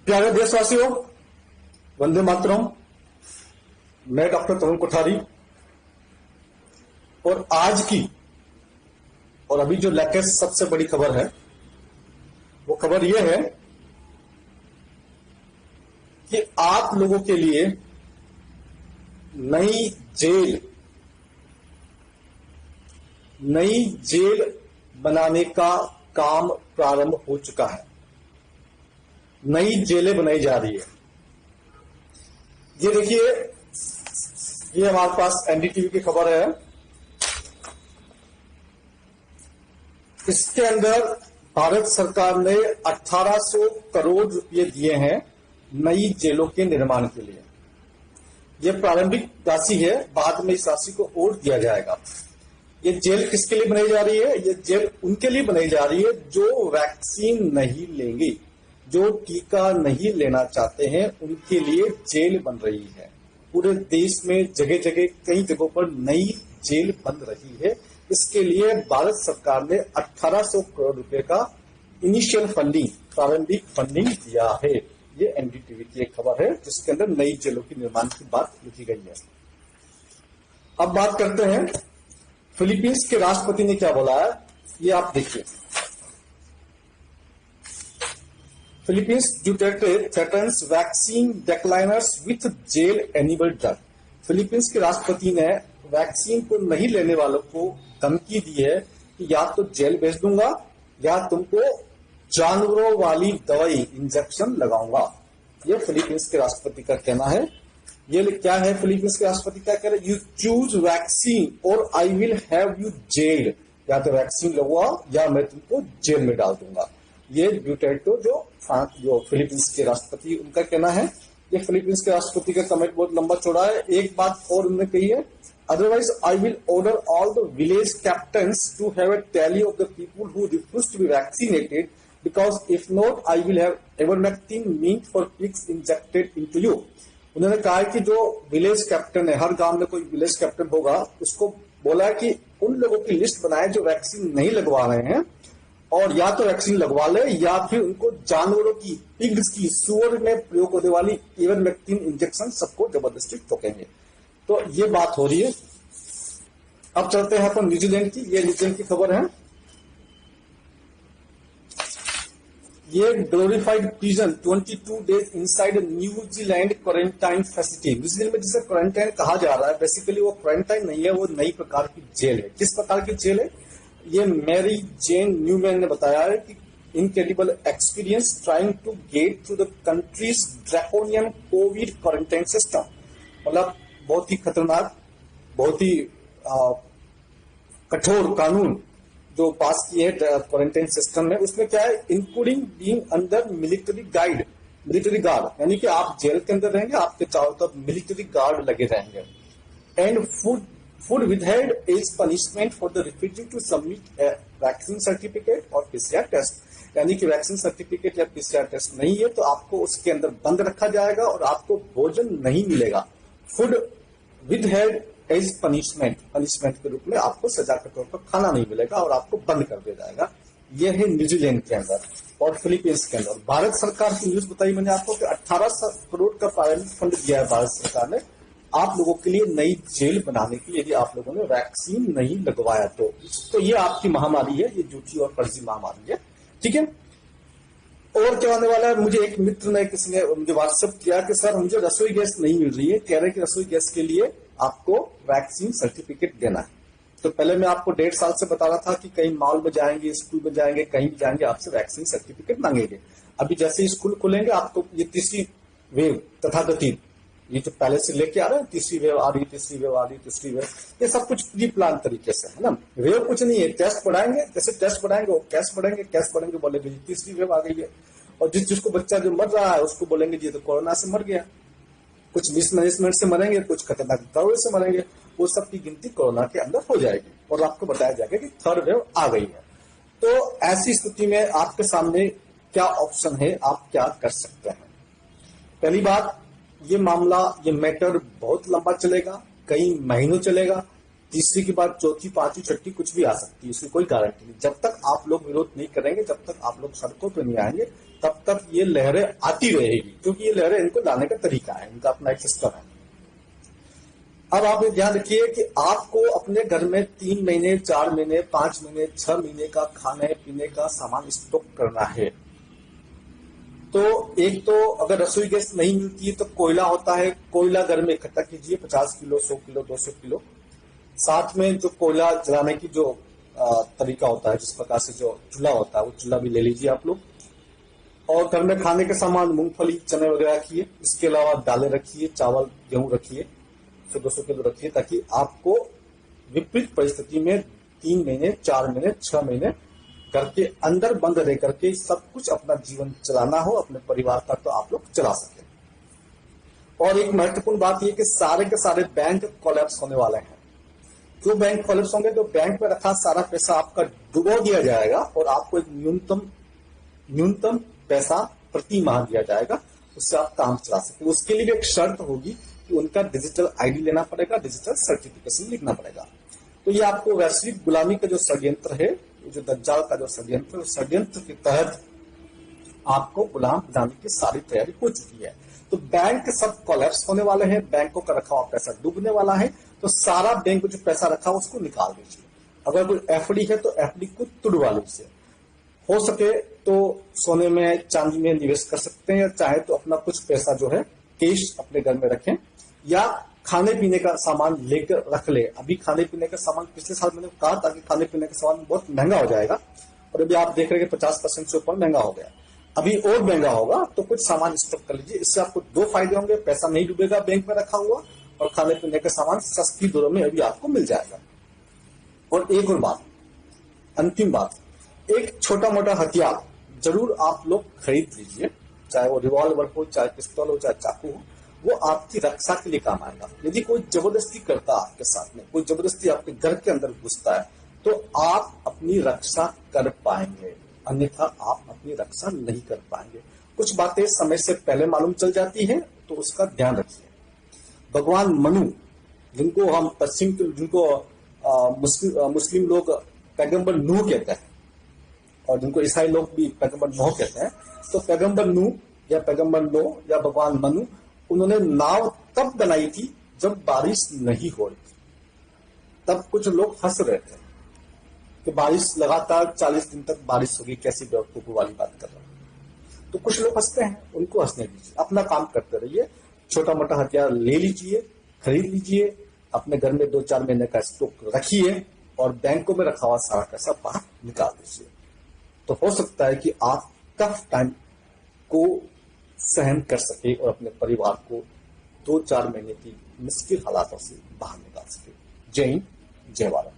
प्यारे देशवासियों, वंदे मातरम। मैं डॉक्टर तरुण कोठारी और आज की और अभी जो लेटेस्ट सबसे बड़ी खबर है वो खबर यह है कि आप लोगों के लिए नई जेल बनाने का काम प्रारंभ हो चुका है। नई जेलें बनाई जा रही है। ये देखिए, ये हमारे पास एनडीटीवी की खबर है। इसके अंदर भारत सरकार ने 1800 करोड़ रुपए दिए हैं नई जेलों के निर्माण के लिए। यह प्रारंभिक राशि है, बाद में इस राशि को और दिया जाएगा। ये जेल किसके लिए बनाई जा रही है? ये जेल उनके लिए बनाई जा रही है जो वैक्सीन नहीं लेंगे, जो टीका नहीं लेना चाहते हैं, उनके लिए जेल बन रही है। पूरे देश में जगह जगह कई जगहों पर नई जेल बन रही है। इसके लिए भारत सरकार ने 1800 करोड़ रुपए का इनिशियल फंडिंग, प्रारंभिक फंडिंग दिया है। ये एनडीटीवी की एक खबर है जिसके अंदर नई जेलों के निर्माण की बात लिखी गई है। अब बात करते हैं फिलीपींस के राष्ट्रपति ने क्या बोला है, ये आप देखिए। Philippines Duterte threatens vaccine decliners with jail animal drug. Philippines के राष्ट्रपति ने वैक्सीन को नहीं लेने वालों को धमकी दी है कि या तो जेल भेज दूंगा या तुमको जानवरों वाली दवाई इंजेक्शन लगाऊंगा। ये फिलीपींस के राष्ट्रपति का कहना है। ये क्या है, फिलीपींस के राष्ट्रपति क्या कह रहे हैं? यू चूज वैक्सीन और I will have you gelled. या तो वैक्सीन लगवाओ या मैं तुमको जेल में डाल दूंगा। ये ड्यूटेर्टे जो फिलीपींस के राष्ट्रपति, उनका कहना है। ये फिलीपींस के राष्ट्रपति का कमेंट बहुत लंबा चौड़ा है। एक बात और उन्होंने कही है, otherwise I will order all the village captains to have a tally of the people who refuse to be vaccinated, because if not I will have ivermectin meat for pigs injected into you। उन्होंने कहा है कि जो village captain है, हर गांव में कोई village captain होगा, उसको बोला है कि उन लोगों की लिस्ट बनाए जो वैक्सीन नहीं लगवा रहे हैं, और या तो वैक्सीन लगवा ले या फिर उनको जानवरों की, पिग्स की, सुअर में प्रयोग होने वाली इवरमेक्टिन इंजेक्शन सबको जबरदस्ती ठोकेंगे। तो ये बात हो रही है। अब चलते हैं अपन न्यूजीलैंड की। ये न्यूजीलैंड की खबर है। ये glorified pigeon 22 days inside New Zealand quarantine facility. New Zealand में जिसे क्वारंटाइन कहा जा रहा है, बेसिकली वो क्वारंटाइन नहीं है, वो नई प्रकार की जेल है। किस प्रकार की जेल है? ये मैरी जेन न्यूमैन ने बताया है कि incredible experience trying to get through the country's draconian covid quarantine system. मतलब बहुत ही खतरनाक, बहुत ही कठोर कानून जो पास किए हैं क्वारंटाइन सिस्टम में। उसमें क्या है, including being under military guard, यानी कि आप जेल के अंदर रहेंगे, आपके चारों तरफ मिलिट्री गार्ड लगे रहेंगे। And food withheld as punishment for the refusal to submit vaccine certificate और पीसीआर टेस्ट। यानी कि वैक्सीन सर्टिफिकेट या पीसीआर टेस्ट नहीं है तो आपको उसके अंदर बंद रखा जाएगा और आपको भोजन नहीं मिलेगा। फूड विदहेल्ड एज पनिशमेंट के रूप में आपको सजा के तौर पर खाना नहीं मिलेगा और आपको बंद कर दिया जाएगा। यह है न्यूजीलैंड के अंदर और फिलीपींस के अंदर। भारत सरकार की न्यूज बताई मैंने आपको कि 1800 करोड़ का प्रारंभिक फंड दिया है भारत सरकार ने आप लोगों के लिए नई जेल बनाने की, यदि आप लोगों ने वैक्सीन नहीं लगवाया तो ये आपकी महामारी है, ये झूठी और फर्जी महामारी है। ठीक है। और क्या होने वाला है, मुझे एक मित्र ने, किसी ने मुझे व्हाट्सएप किया कि सर मुझे रसोई गैस नहीं मिल रही है, कह रहे कि रसोई गैस के लिए आपको वैक्सीन सर्टिफिकेट देना है। तो पहले मैं आपको 1.5 साल से बता रहा था कि कहीं मॉल में जाएंगे, स्कूल में जाएंगे, कहीं भी जाएंगे, आपसे वैक्सीन सर्टिफिकेट मांगेंगे। अभी जैसे ही स्कूल खुलेंगे आपको ये तीसरी वेव तथाकथित, ये जो पहले से लेके आ रहे हैं, तीसरी वेव आ रही, तीसरी वेव आ रही, तीसरी वेव, ये सब कुछ प्री प्लान तरीके से है ना। वेव कुछ नहीं है, टेस्ट बढ़ाएंगे, जैसे टेस्ट बढ़ाएंगे वो कैश बढ़ेंगे, बोलेंगे तीसरी वेव आ गई है। और जिसको बच्चा जो मर रहा है उसको बोलेंगे जी तो कोरोना से मर गया। कुछ मिसमैनेजमेंट से मरेंगे, कुछ खतरनाक दवाई से मरेंगे, वो सब की गिनती कोरोना के अंदर हो जाएगी और आपको बताया जाएगा कि थर्ड वेव आ गई है। तो ऐसी स्थिति में आपके सामने क्या ऑप्शन है, आप क्या कर सकते हैं? पहली बात, ये मामला, ये मैटर बहुत लंबा चलेगा, कई महीनों चलेगा। तीसरी के बाद चौथी, पांचवी, छठी कुछ भी आ सकती है, इसकी कोई गारंटी नहीं। जब तक आप लोग विरोध नहीं करेंगे, जब तक आप लोग सड़कों पर नहीं आएंगे, तब तक ये लहरें आती रहेगी, क्योंकि ये लहरें इनको लाने का तरीका है, इनका अपना एक सिस्टम है। अब आप ये ध्यान रखिए कि आपको अपने घर में 3 महीने, 4 महीने, 5 महीने, 6 महीने का खाने पीने का सामान स्टॉक करना है। तो एक तो अगर रसोई गैस नहीं मिलती है तो कोयला होता है, कोयला घर में इकट्ठा कीजिए, 50 किलो, 100 किलो, 200 किलो। साथ में जो कोयला जलाने की जो तरीका होता है, जिस प्रकार से जो चूल्हा होता है, वो चूल्हा भी ले लीजिए आप लोग। और घर में खाने के सामान मूंगफली, चने वगैरह रखिए। इसके अलावा दालें रखिए, चावल, गेहूं रखिए, 200 किलो रखिए, ताकि आपको विपरीत परिस्थिति में 3 महीने, 4 महीने, 6 महीने घर के अंदर बंद रह करके सब कुछ अपना जीवन चलाना हो, अपने परिवार का तो आप लोग चला सके। और एक महत्वपूर्ण बात यह कि सारे के सारे बैंक कोलैप्स होने वाले हैं। जो बैंक कोलैप्स होंगे तो बैंक में रखा सारा पैसा आपका डुबो दिया जाएगा और आपको एक न्यूनतम पैसा प्रति माह दिया जाएगा, उससे आप काम चला सकते। उसके लिए भी एक शर्त होगी कि उनका डिजिटल आईडी लेना पड़ेगा, डिजिटल सर्टिफिकेशन लिखना पड़ेगा। तो ये आपको वैश्विक गुलामी का जो षड्यंत्र है, जो दज्जाल का जो षड्यंत्र, उस षड्यंत्र के तहत आपको गुलाम बनाने की सारी तैयारी हो चुकी है। तो बैंक सब कोलैप्स होने वाले हैं, बैंकों का रखा हुआ पैसा डूबने वाला है। तो सारा बैंक जो पैसा रखा हुआ उसको निकाल दीजिए। अगर कोई एफडी है तो एफडी को तुड़वा लीजिए। हो सके तो सोने में, चांदी में निवेश कर सकते हैं, या चाहे तो अपना कुछ पैसा जो है कैश अपने घर में रखें, या खाने पीने का सामान लेकर रख ले। अभी खाने पीने का सामान पिछले साल मैंने कहा था कि खाने पीने का सामान बहुत महंगा हो जाएगा, और अभी आप देख रहे हैं कि 50% से ऊपर महंगा हो गया। अभी और महंगा होगा, तो कुछ सामान स्टॉक कर लीजिए। इससे आपको 2 फायदे होंगे, पैसा नहीं डूबेगा बैंक में रखा हुआ, और खाने पीने का सामान सस्ती दरों में अभी आपको मिल जाएगा। और एक और बात, अंतिम बात, एक छोटा मोटा हथियार जरूर आप लोग खरीद लीजिए, चाहे वो रिवॉल्वर हो, चाहे पिस्तौल हो, चाहे चाकू हो। वो आपकी रक्षा के लिए काम आएगा। यदि कोई जबरदस्ती करता है आपके साथ में, कोई जबरदस्ती आपके घर के अंदर घुसता है, तो आप अपनी रक्षा कर पाएंगे, अन्यथा आप अपनी रक्षा नहीं कर पाएंगे। कुछ बातें समय से पहले मालूम चल जाती हैं, तो उसका ध्यान रखिए। भगवान मनु, जिनको हम मुस्लिम लोग पैगंबर नूह कहते हैं, और जिनको ईसाई लोग भी पैगंबर नूह कहते हैं, तो पैगंबर नूह या पैगंबर नूह या भगवान मनु, उन्होंने नाव तब बनाई थी जब बारिश नहीं हो रही थी। तब कुछ लोग हंस रहे थे कि बारिश लगातार 40 दिन तक बारिश होगी, कैसी बेवकूफी वाली बात कर रहे हैं। तो कुछ लोग हंसते हैं, उनको हंसने दीजिए, अपना काम करते रहिए। छोटा मोटा हथियार ले लीजिए, खरीद लीजिए, अपने घर में 2-4 महीने का स्टॉक रखिए, और बैंकों में रखा हुआ सारा पैसा बाहर निकाल दीजिए। तो हो सकता है कि आप टफ टाइम को सहन कर सके और अपने परिवार को 2-4 महीने की मुश्किल हालातों से बाहर निकाल सके। जय हिंद, जय भारत।